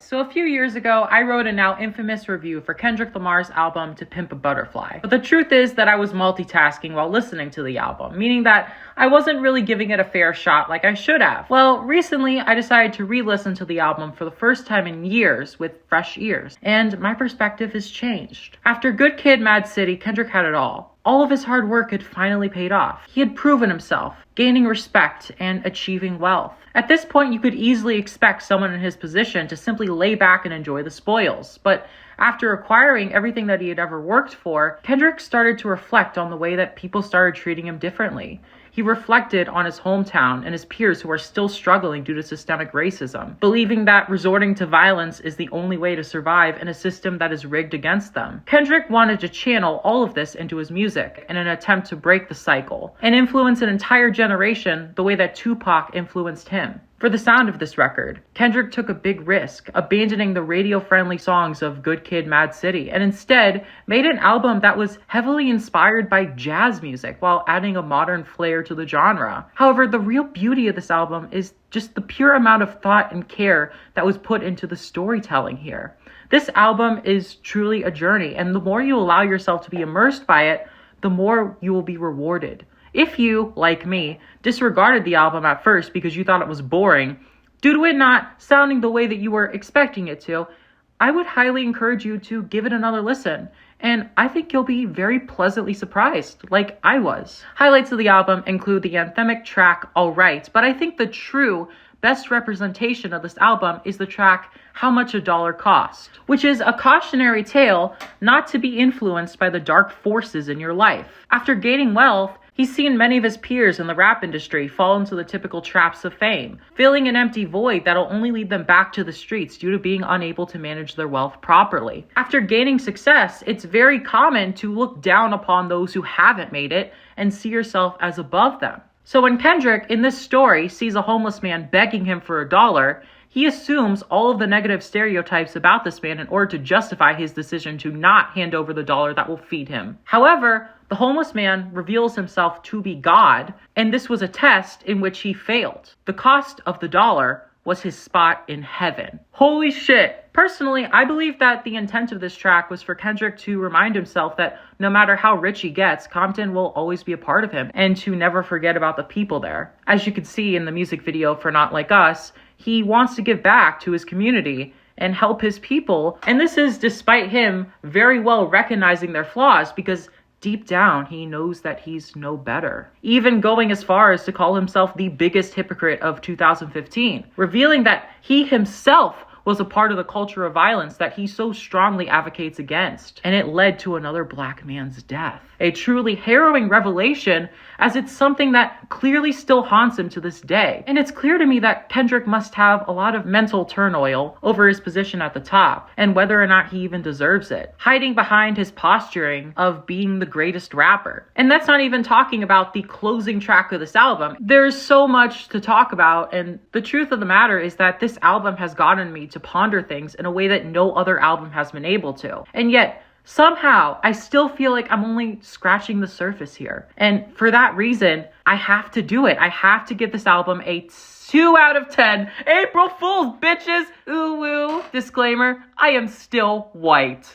So a few years ago, I wrote a now infamous review for Kendrick Lamar's album To Pimp a Butterfly. But the truth is that I was multitasking while listening to the album, meaning that I wasn't really giving it a fair shot like I should have. Well, recently I decided to re-listen to the album for the first time in years with fresh ears, and my perspective has changed. After Good Kid, Mad City, Kendrick had it all. All of his hard work had finally paid off. He had proven himself, gaining respect and achieving wealth. At this point, you could easily expect someone in his position to simply lay back and enjoy the spoils. But after acquiring everything that he had ever worked for, Kendrick started to reflect on the way that people started treating him differently. He reflected on his hometown and his peers who are still struggling due to systemic racism, believing that resorting to violence is the only way to survive in a system that is rigged against them. Kendrick wanted to channel all of this into his music in an attempt to break the cycle and influence an entire generation the way that Tupac influenced him. For the sound of this record, Kendrick took a big risk, abandoning the radio-friendly songs of Good Kid, Mad City, and instead made an album that was heavily inspired by jazz music while adding a modern flair to the genre. However, the real beauty of this album is just the pure amount of thought and care that was put into the storytelling here. This album is truly a journey, and the more you allow yourself to be immersed by it, the more you will be rewarded. If you, like me, disregarded the album at first because you thought it was boring, due to it not sounding the way that you were expecting it to, I would highly encourage you to give it another listen. And I think you'll be very pleasantly surprised, like I was. Highlights of the album include the anthemic track Alright, but I think the true best representation of this album is the track How Much a Dollar Cost, which is a cautionary tale not to be influenced by the dark forces in your life. After gaining wealth, he's seen many of his peers in the rap industry fall into the typical traps of fame, filling an empty void that'll only lead them back to the streets due to being unable to manage their wealth properly. After gaining success, it's very common to look down upon those who haven't made it and see yourself as above them. So when Kendrick, in this story, sees a homeless man begging him for $1, he assumes all of the negative stereotypes about this man in order to justify his decision to not hand over the dollar that will feed him. However, the homeless man reveals himself to be God, and this was a test in which he failed. The cost of the dollar was his spot in heaven. Holy shit. Personally, I believe that the intent of this track was for Kendrick to remind himself that no matter how rich he gets, Compton will always be a part of him, and to never forget about the people there. As you can see in the music video for Not Like Us, he wants to give back to his community and help his people, and this is despite him very well recognizing their flaws, because deep down, he knows that he's no better. Even going as far as to call himself the biggest hypocrite of 2015, revealing that he himself was a part of the culture of violence that he so strongly advocates against, and it led to another black man's death. A truly harrowing revelation, as it's something that clearly still haunts him to this day. And it's clear to me that Kendrick must have a lot of mental turmoil over his position at the top, and whether or not he even deserves it, hiding behind his posturing of being the greatest rapper. And that's not even talking about the closing track of this album. There's so much to talk about, and the truth of the matter is that this album has gotten me to ponder things in a way that no other album has been able to. And yet, somehow, I still feel like I'm only scratching the surface here. And for that reason, I have to do it. I have to give this album a 2 out of 10. April Fools, bitches! Ooh, woo. Disclaimer, I am still white.